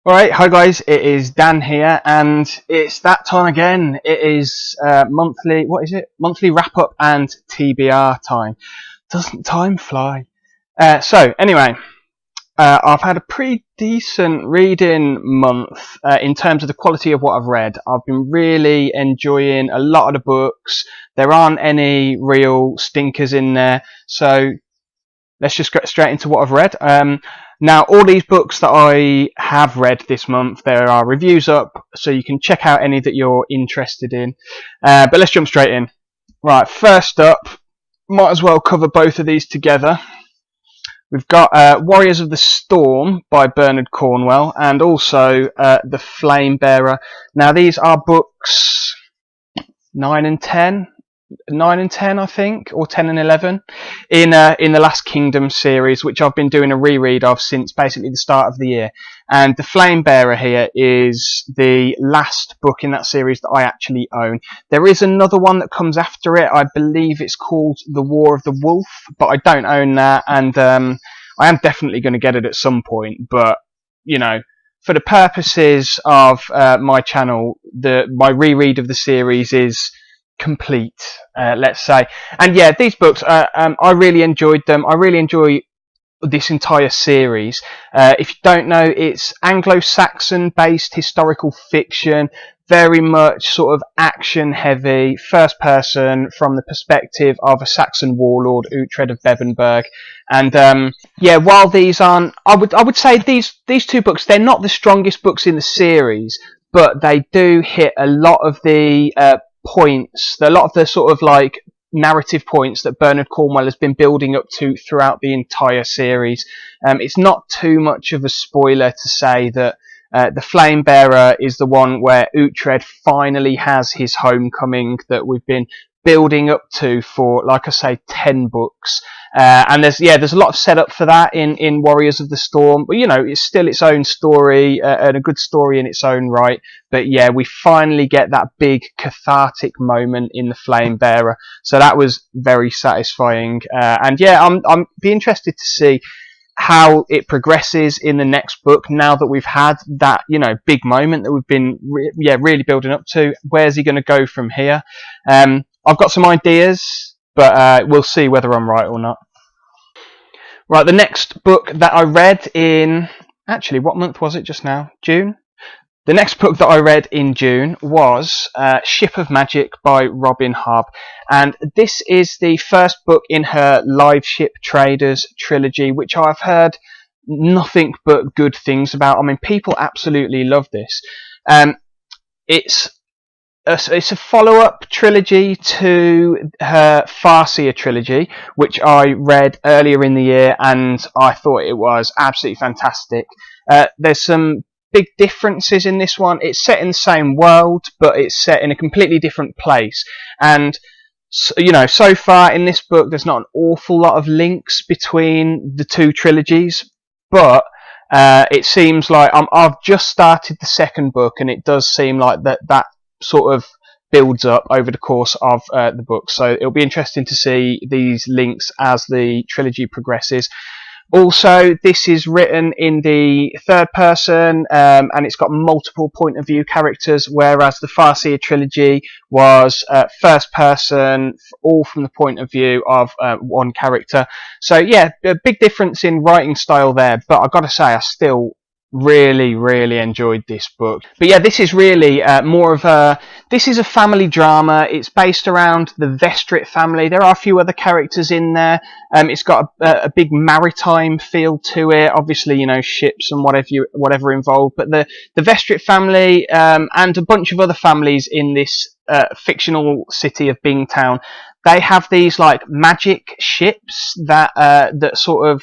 Alright, hi guys, it is Dan here, and it's that time again. It is monthly, what is it? Monthly wrap-up and TBR time. Doesn't time fly? Anyway, I've had a pretty decent reading month in terms of the quality of what I've read. I've been really enjoying a lot of the books. There aren't any real stinkers in there, so let's just get straight into what I've read. Now, all these books that I have read this month, there are reviews up, so you can check out any that you're interested in. But let's jump straight in. Right, first up, might as well cover both of these together. We've got Warriors of the Storm by Bernard Cornwell, and also The Flamebearer. Now, these are books 9 and 10, I think, or 10 and 11 in the Last Kingdom series, which I've been doing a reread of since basically the start of the year. And The Flamebearer here is the last book in that series that I actually own. There is another one that comes after it. I believe it's called The War of the Wolf, but I don't own that, and I am definitely going to get it at some point. But you know, for the purposes of my channel, my reread of the series is complete, let's say. And yeah, these books, I really enjoyed them. I really enjoy this entire series. If you don't know, it's Anglo-Saxon based historical fiction, very much sort of action heavy, first person from the perspective of a Saxon warlord, Uhtred of Bebbanburg. And yeah, while these aren't, I would say these two books, they're not the strongest books in the series, but they do hit a lot of the points, a lot of the sort of like narrative points that Bernard Cornwell has been building up to throughout the entire series. It's not too much of a spoiler to say that the Flamebearer is the one where Uhtred finally has his homecoming that we've been building up to for, like I say, 10 books. And there's a lot of setup for that in Warriors of the Storm, but you know, it's still its own story, and a good story in its own right. But yeah, we finally get that big cathartic moment in the Flamebearer, so that was very satisfying. And yeah, I'm be interested to see how it progresses in the next book now that we've had that, you know, big moment that we've been really building up to. Where's he going to go from here? I've got some ideas, but we'll see whether I'm right or not. Right, the next book that I read in, actually, what month was it just now? June? The next book that I read in June was Ship of Magic by Robin Hobb. And this is the first book in her Live Ship Traders trilogy, which I've heard nothing but good things about. I mean, people absolutely love this. It's a follow-up trilogy to her Farseer trilogy, which I read earlier in the year, and I thought it was absolutely fantastic. There's some big differences in this one. It's set in the same world, but it's set in a completely different place. And you know, so far in this book, there's not an awful lot of links between the two trilogies, but it seems like I've just started the second book, and it does seem like that sort of builds up over the course of the book. So it'll be interesting to see these links as the trilogy progresses. Also, this is written in the third person, and it's got multiple point of view characters, whereas the Farseer trilogy was first person, all from the point of view of one character. So yeah, a big difference in writing style there, but I've got to say, I still really enjoyed this book. But yeah, this is really more of this is a family drama. It's based around the Vestrit family. There are a few other characters in there. It's got a big maritime feel to it, obviously, you know, ships and whatever involved, but the Vestrit family and a bunch of other families in this fictional city of Bingtown, they have these like magic ships that sort of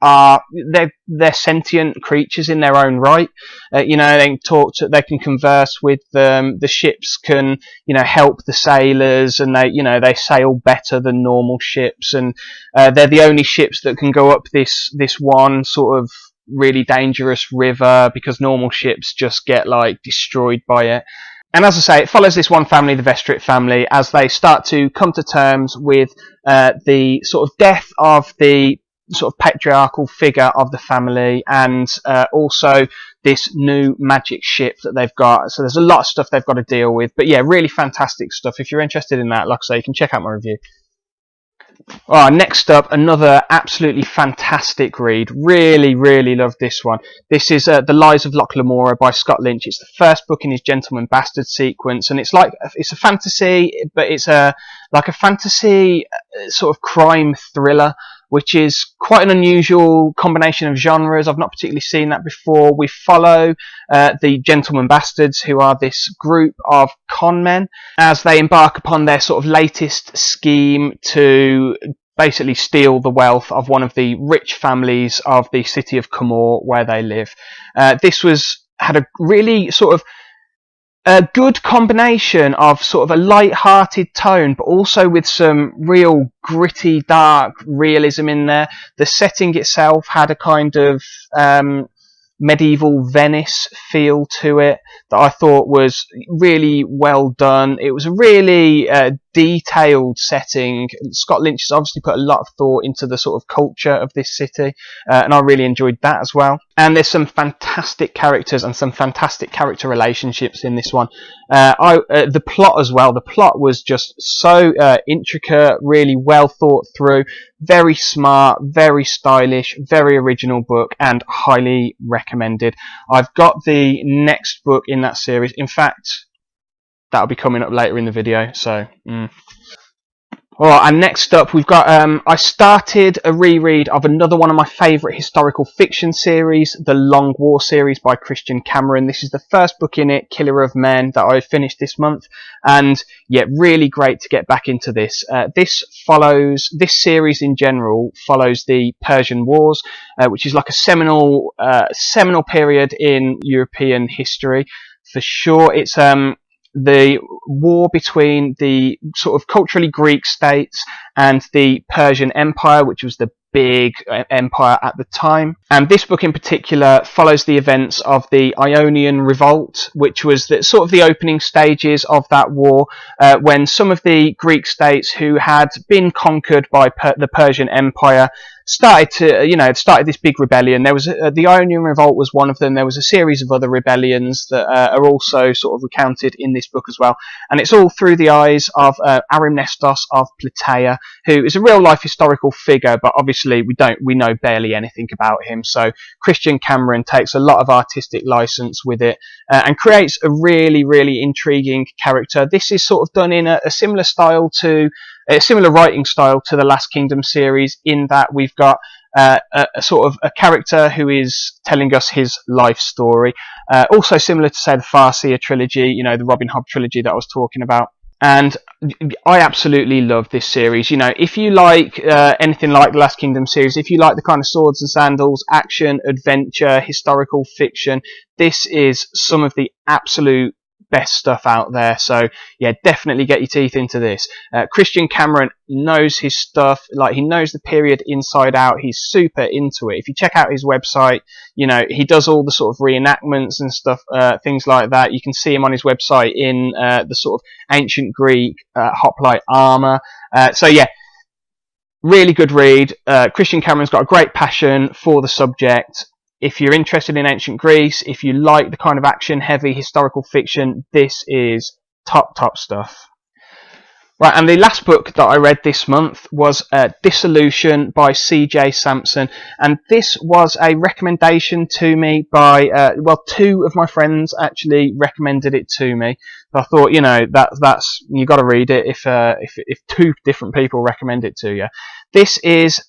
they're sentient creatures in their own right. You know, they can they can converse with them. The ships can, you know, help the sailors, and they sail better than normal ships, and they're the only ships that can go up this one sort of really dangerous river, because normal ships just get like destroyed by it. And as I say, it follows this one family, the Vestrit family, as they start to come to terms with the sort of death of the sort of patriarchal figure of the family, and also this new magic ship that they've got. So there's a lot of stuff they've got to deal with. But yeah, really fantastic stuff. If you're interested in that, like I say, you can check out my review. Next up, another absolutely fantastic read. Really, really love this one. This is The Lies of Lamora by Scott Lynch. It's the first book in his Gentleman Bastard sequence, and it's a fantasy, but it's like a fantasy sort of crime thriller, which is quite an unusual combination of genres. I've not particularly seen that before. We follow the Gentleman Bastards, who are this group of con men, as they embark upon their sort of latest scheme to basically steal the wealth of one of the rich families of the city of Camor, where they live. This had a really sort of a good combination of sort of a light-hearted tone, but also with some real gritty, dark realism in there. The setting itself had a kind of medieval Venice feel to it that I thought was really well done. It was a really detailed setting. Scott Lynch has obviously put a lot of thought into the sort of culture of this city, and I really enjoyed that as well. And there's some fantastic characters and some fantastic character relationships in this one. The plot as well. The plot was just so intricate, really well thought through, very smart, very stylish, very original book, and highly recommended. I've got the next book in that series. In fact, that'll be coming up later in the video. So, Alright, and next up we've got, I started a reread of another one of my favourite historical fiction series, the Long War series by Christian Cameron. This is the first book in it, Killer of Men, that I finished this month, and yeah, really great to get back into this. This series in general follows the Persian Wars, which is like a seminal period in European history. For sure, it's the war between the sort of culturally Greek states and the Persian Empire, which was the big empire at the time. And this book in particular follows the events of the Ionian Revolt, which was sort of the opening stages of that war, when some of the Greek states who had been conquered by the Persian Empire started this big rebellion. There was the Ionian Revolt was one of them. There was a series of other rebellions that are also sort of recounted in this book as well. And it's all through the eyes of Arimnestos of Plataea, who is a real life historical figure, but obviously we know barely anything about him. So Christian Cameron takes a lot of artistic license with it and creates a really, really intriguing character. This is sort of done in a similar style to a similar writing style to the Last Kingdom series, in that we've got a sort of a character who is telling us his life story. Also similar to, say, the Farseer trilogy, the Robin Hobb trilogy that I was talking about. And I absolutely love this series. If you like anything like the Last Kingdom series, if you like the kind of swords and sandals, action, adventure, historical fiction, this is some of the absolute best stuff out there. So yeah, definitely get your teeth into this. Christian Cameron knows his stuff, like he knows the period inside out. He's super into it. If you check out his website, he does all the sort of reenactments and stuff, things like that. You can see him on his website in the sort of ancient Greek hoplite armor. So yeah, really good read. Christian Cameron's got a great passion for the subject. If you're interested in ancient Greece, if you like the kind of action-heavy historical fiction, this is top stuff. Right, and the last book that I read this month was Dissolution by C.J. Sansom, and this was a recommendation to me by, two of my friends actually recommended it to me. So I thought, that's you got to read it if two different people recommend it to you. This is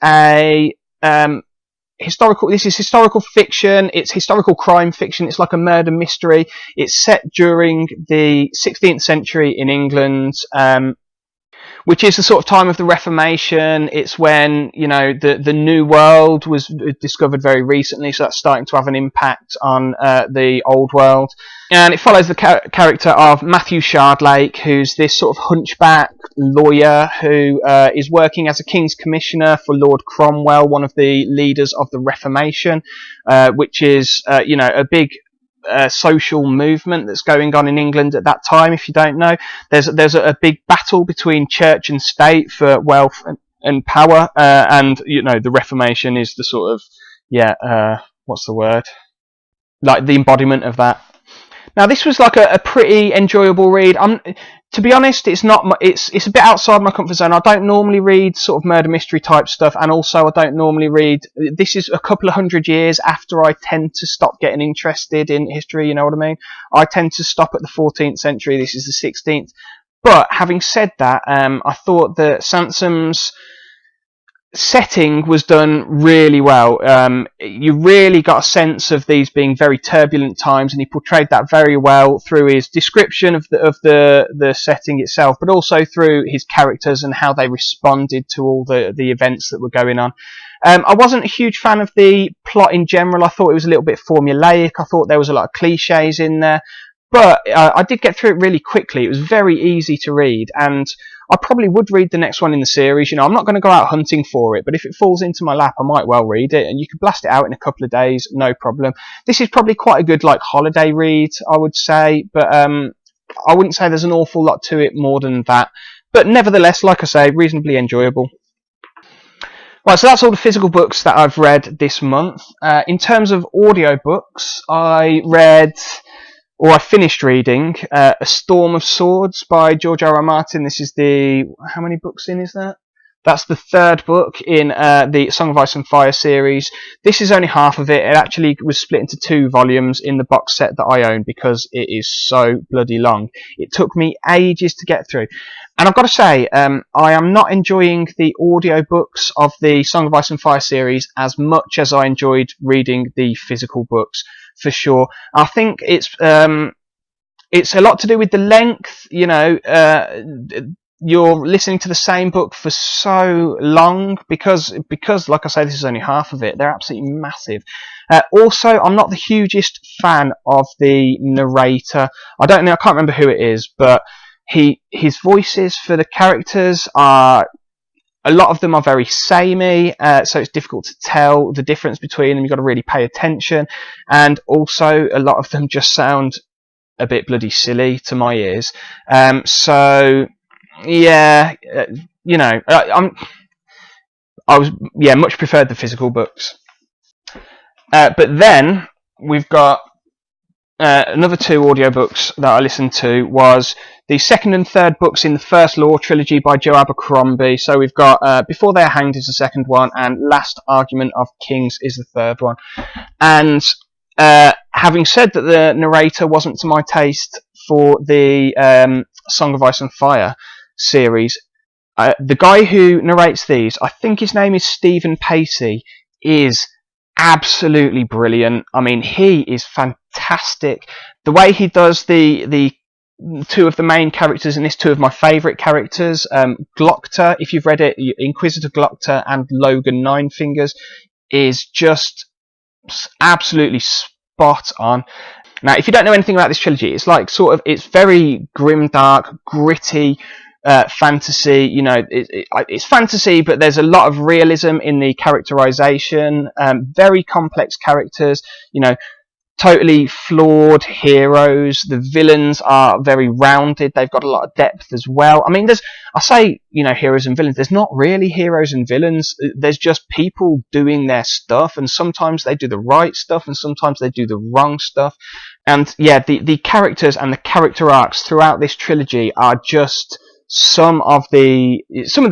historical fiction. It's historical crime fiction. It's like a murder mystery. It's set during the 16th century in England, which is the sort of time of the Reformation. It's when, the New World was discovered very recently, so that's starting to have an impact on the Old World. And it follows the character of Matthew Shardlake, who's this sort of hunchback lawyer who is working as a King's Commissioner for Lord Cornwell, one of the leaders of the Reformation, which is, a big social movement that's going on in England at that time. If you don't know, there's a big battle between church and state for wealth and power, and the Reformation is the sort of what's the word? like the embodiment of that. Now, this was like a pretty enjoyable read. To be honest, it's not. It's a bit outside my comfort zone. I don't normally read sort of murder mystery type stuff, and also I don't normally read. This is a couple of hundred years after I tend to stop getting interested in history. You know what I mean? I tend to stop at the 14th century. This is the 16th. But having said that, I thought that Sansom's setting was done really well. You really got a sense of these being very turbulent times, and he portrayed that very well through his description of the setting itself, but also through his characters and how they responded to all the events that were going on. I wasn't a huge fan of the plot in general. I thought it was a little bit formulaic. I thought there was a lot of cliches in there. But I did get through it really quickly. It was very easy to read, and I probably would read the next one in the series. You know, I'm not going to go out hunting for it, but if it falls into my lap, I might well read it, and you can blast it out in a couple of days, no problem. This is probably quite a good, like, holiday read, I would say, but I wouldn't say there's an awful lot to it more than that. But nevertheless, like I say, reasonably enjoyable. Right, so that's all the physical books that I've read this month. In terms of audiobooks, I finished reading A Storm of Swords by George R.R. Martin. This is how many books in is that? That's the third book in the Song of Ice and Fire series. This is only half of it. It actually was split into 2 volumes in the box set that I own because it is so bloody long. It took me ages to get through. And I've got to say, I am not enjoying the audiobooks of the Song of Ice and Fire series as much as I enjoyed reading the physical books, for sure. I think it's a lot to do with the length. You know, you're listening to the same book for so long because, like I say, this is only half of it. They're absolutely massive. Also, I'm not the hugest fan of the narrator. I can't remember who it is, but his voices for the characters are, a lot of them are very samey, so it's difficult to tell the difference between them. You've got to really pay attention, and also a lot of them just sound a bit bloody silly to my ears. So yeah, you know, much preferred the physical books. But then we've got another 2 audiobooks that I listened to was the second and third books in the First Law trilogy by Joe Abercrombie. So we've got Before They Are Hanged is the second one, and Last Argument of Kings is the third one. And having said that the narrator wasn't to my taste for the Song of Ice and Fire series, the guy who narrates these, I think his name is Stephen Pacey, is absolutely brilliant. I mean, he is fantastic. The way he does the 2 of the main characters in this, 2 of my favourite characters, Glockter, if you've read it, Inquisitor Glockter, and Logan Ninefingers, is just absolutely spot on. Now, if you don't know anything about this trilogy, it's like it's very grimdark, gritty, fantasy. You know, it's fantasy, but there's a lot of realism in the characterization. Very complex characters. You know, totally flawed heroes. The villains are very rounded. They've got a lot of depth as well. I mean, I say, you know, heroes and villains. There's not really heroes and villains. There's just people doing their stuff, and sometimes they do the right stuff, and sometimes they do the wrong stuff. And yeah, the characters and the character arcs throughout this trilogy are just some of the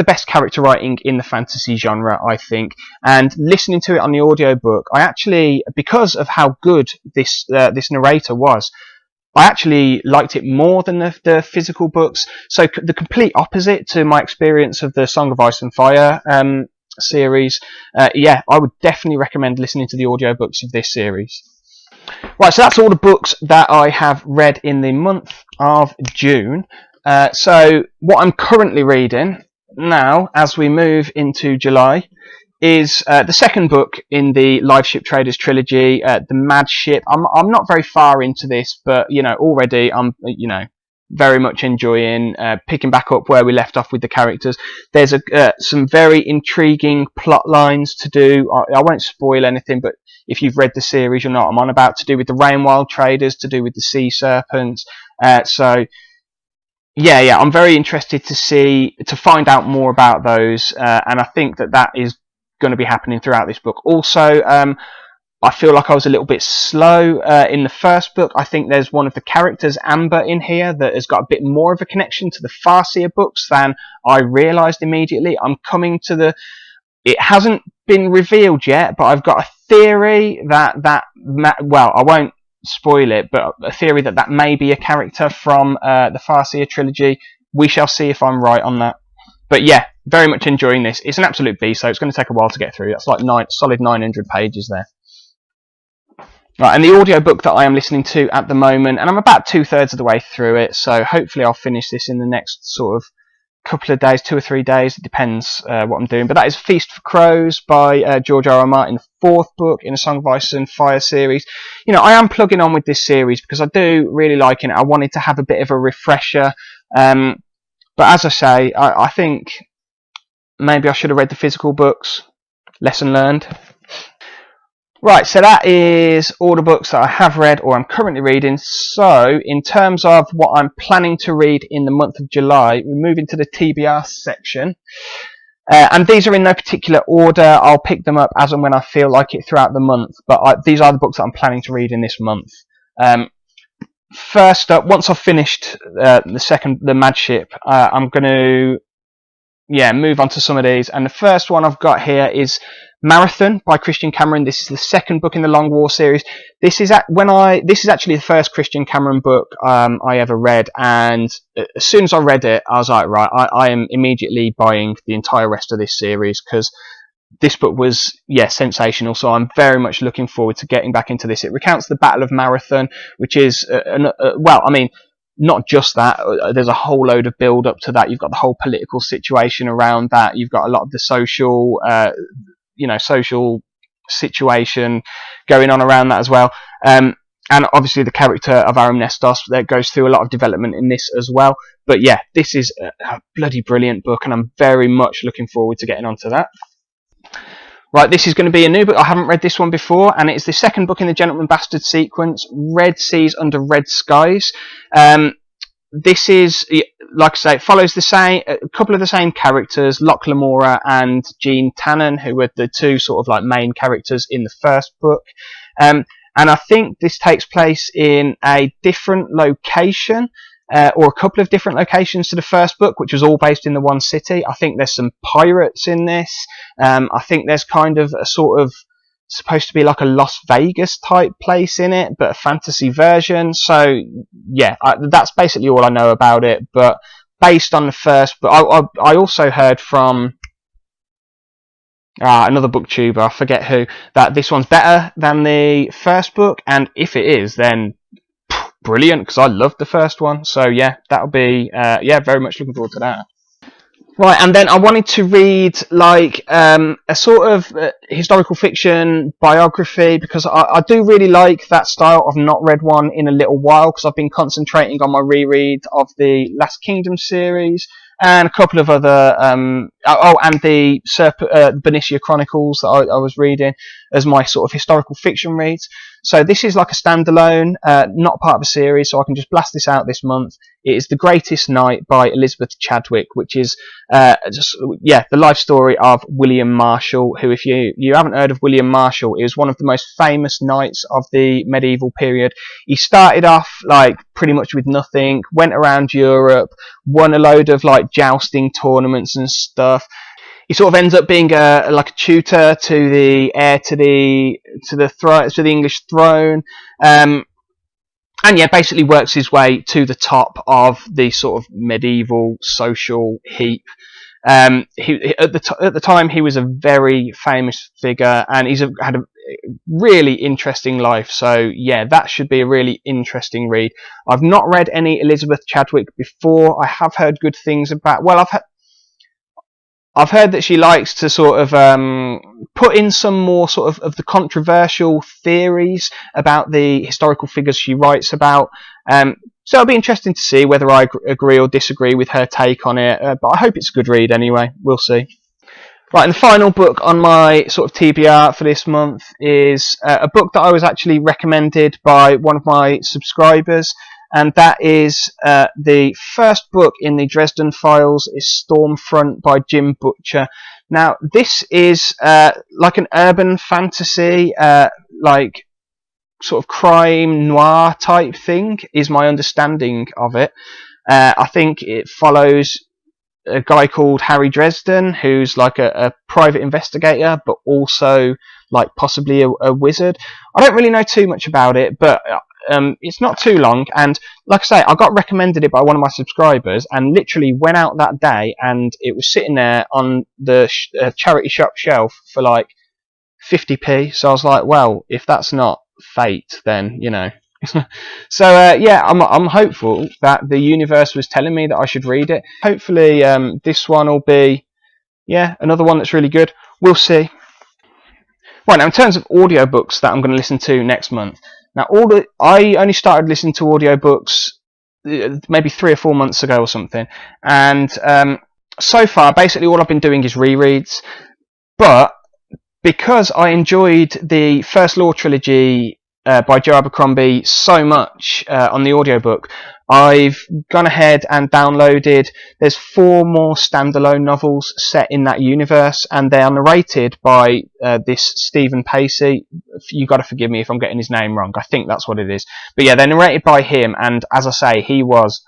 best character writing in the fantasy genre, I think. And listening to it on the audiobook, I actually, because of how good this narrator was, I actually liked it more than the physical books. So the complete opposite to my experience of the Song of Ice and Fire series. I would definitely recommend listening to the audiobooks of this series. Right, so that's all the books that I have read in the month of June. So what I'm currently reading now, as we move into July, is the second book in the Live Ship Traders trilogy, The Mad Ship. I'm not very far into this, but you know, already I'm very much enjoying picking back up where we left off with the characters. There's some very intriguing plot lines to do. I won't spoil anything, but if you've read the series, you'll know what I'm on about, to do with the Rainwild traders, to do with the sea serpents. So yeah, I'm very interested to find out more about those, and I think that is going to be happening throughout this book. Also, I feel like I was a little bit slow in the first book. I think there's one of the characters, Amber, in here that has got a bit more of a connection to the Farseer books than I realised immediately. I'm coming to the... It hasn't been revealed yet, but I've got a theory well, I won't spoil it, but a theory that may be a character from the Farseer trilogy. We shall see if I'm right on that. But yeah, very much enjoying this. It's an absolute beast, so it's going to take a while to get through. That's like solid 900 pages there. Right, and the audiobook that I am listening to at the moment, and I'm about 2/3 of the way through it, so hopefully I'll finish this in the next sort of couple of days, 2 or 3 days, it depends what I'm doing. But that is Feast for Crows by George R. R. Martin, fourth book in a Song of Ice and Fire series. You know, I am plugging on with this series because I do really like it. I wanted to have a bit of a refresher. But as I say, I think maybe I should have read the physical books. Lesson learned. Right, so that is all the books that I have read or I'm currently reading. So, in terms of what I'm planning to read in the month of July, we move into the TBR section. And these are in no particular order. I'll pick them up as and when I feel like it throughout the month. But these are the books that I'm planning to read in this month. First up, once I've finished the Mad Ship, I'm going to move on to some of these. And the first one I've got here is Marathon by Christian Cameron. This is the second book in the Long War series. This is actually the first Christian Cameron book I ever read, and as soon as I read it, I was like, right, I am immediately buying the entire rest of this series because this book was sensational. So I'm very much looking forward to getting back into this. It recounts the Battle of Marathon, which is not just that. There's a whole load of build up to that. You've got the whole political situation around that. You've got a lot of the social situation going on around that as well. And obviously the character of Aram Nestos that goes through a lot of development in this as well. But yeah, this is a bloody brilliant book, and I'm very much looking forward to getting onto that. Right, this is going to be a new book. I haven't read this one before, and it's the second book in the Gentleman Bastard sequence, Red Seas Under Red Skies. This is, like I say, it follows a couple of the same characters, Locke, Lamora and Jean Tannen, who were the two sort of like main characters in the first book. And I think this takes place in a different location, or a couple of different locations to the first book, which was all based in the one city. I think there's some pirates in this. I think there's kind of a sort of supposed to be like a Las Vegas type place in it, but a fantasy version. So yeah, that's basically all I know about it. But based on the first, but I also heard from another booktuber, I forget who, that this one's better than the first book, and if it is, then brilliant, because I loved the first one. So yeah, that'll be very much looking forward to that. Right, and then I wanted to read like a sort of historical fiction biography, because I do really like that style. I've not read one in a little while because I've been concentrating on my reread of the Last Kingdom series and a couple of other and the Benicia Chronicles that I was reading as my sort of historical fiction reads. So this is like a standalone, not part of a series, so I can just blast this out this month. It is The Greatest Night by Elizabeth Chadwick, which is the life story of William Marshall, who, if you haven't heard of William Marshall, is one of the most famous knights of the medieval period. He started off like pretty much with nothing, went around Europe, won a load of like jousting tournaments and stuff. He sort of ends up being a tutor to the heir to the English throne, and basically works his way to the top of the sort of medieval social heap. At the time he was a very famous figure, and he's had a really interesting life. So yeah, that should be a really interesting read. I've not read any Elizabeth Chadwick before. I have heard good things about. Well, I've heard that she likes to sort of put in some more sort of the controversial theories about the historical figures she writes about. So it'll be interesting to see whether I agree or disagree with her take on it. But I hope it's a good read anyway. We'll see. Right, and the final book on my sort of TBR for this month is a book that I was actually recommended by one of my subscribers. and that is the first book in the Dresden Files is Stormfront by Jim Butcher. Now, this is like an urban fantasy, like sort of crime noir type thing, is my understanding of it. I think it follows a guy called Harry Dresden, who's like a private investigator, but also like possibly a wizard. I don't really know too much about it, but it's not too long. And like I say, I got recommended it by one of my subscribers, and literally went out that day, and it was sitting there on the charity shop shelf for like 50p. So I was like, well, if that's not fate, then you know. So yeah, I'm hopeful that the universe was telling me that I should read it. Hopefully this one will be another one that's really good. We'll see. Right, now in terms of audiobooks that I'm going to listen to next month. Now I only started listening to audiobooks maybe 3 or 4 months ago or something, and so far basically all I've been doing is rereads. But because I enjoyed the First Law trilogy by Joe Abercrombie so much on the audiobook, I've gone ahead and downloaded, there's 4 more standalone novels set in that universe, and they are narrated by this Stephen Pacey. You got to forgive me if I'm getting his name wrong, I think that's what it is, but yeah, they're narrated by him, and as I say, he was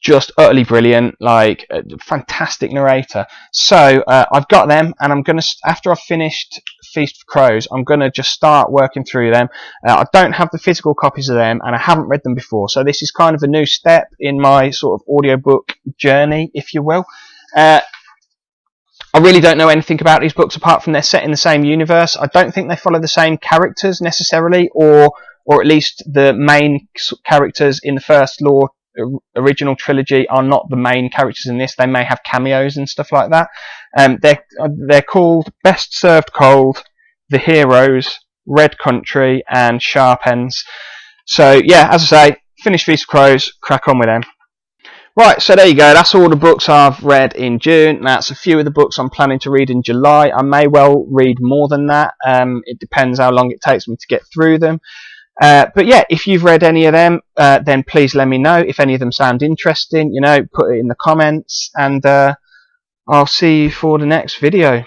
just utterly brilliant, like a fantastic narrator. So I've got them, and I'm gonna, after I've finished Feast for Crows, I'm gonna just start working through them. I don't have the physical copies of them, and I haven't read them before, so this is kind of a new step in my sort of audiobook journey, if you will. I really don't know anything about these books apart from they're set in the same universe. I don't think they follow the same characters necessarily, or at least the main characters in the First Law original trilogy are not the main characters in this. They may have cameos and stuff like that. They're called Best Served Cold, The Heroes, Red Country, and Sharp Ends. So yeah, as I say, finish Feast of Crows, crack on with them. Right, so there you go. That's all the books I've read in June. That's a few of the books I'm planning to read in July. I may well read more than that. It depends how long it takes me to get through them. But yeah, if you've read any of them, then please let me know. If any of them sound interesting, you know, put it in the comments, and I'll see you for the next video.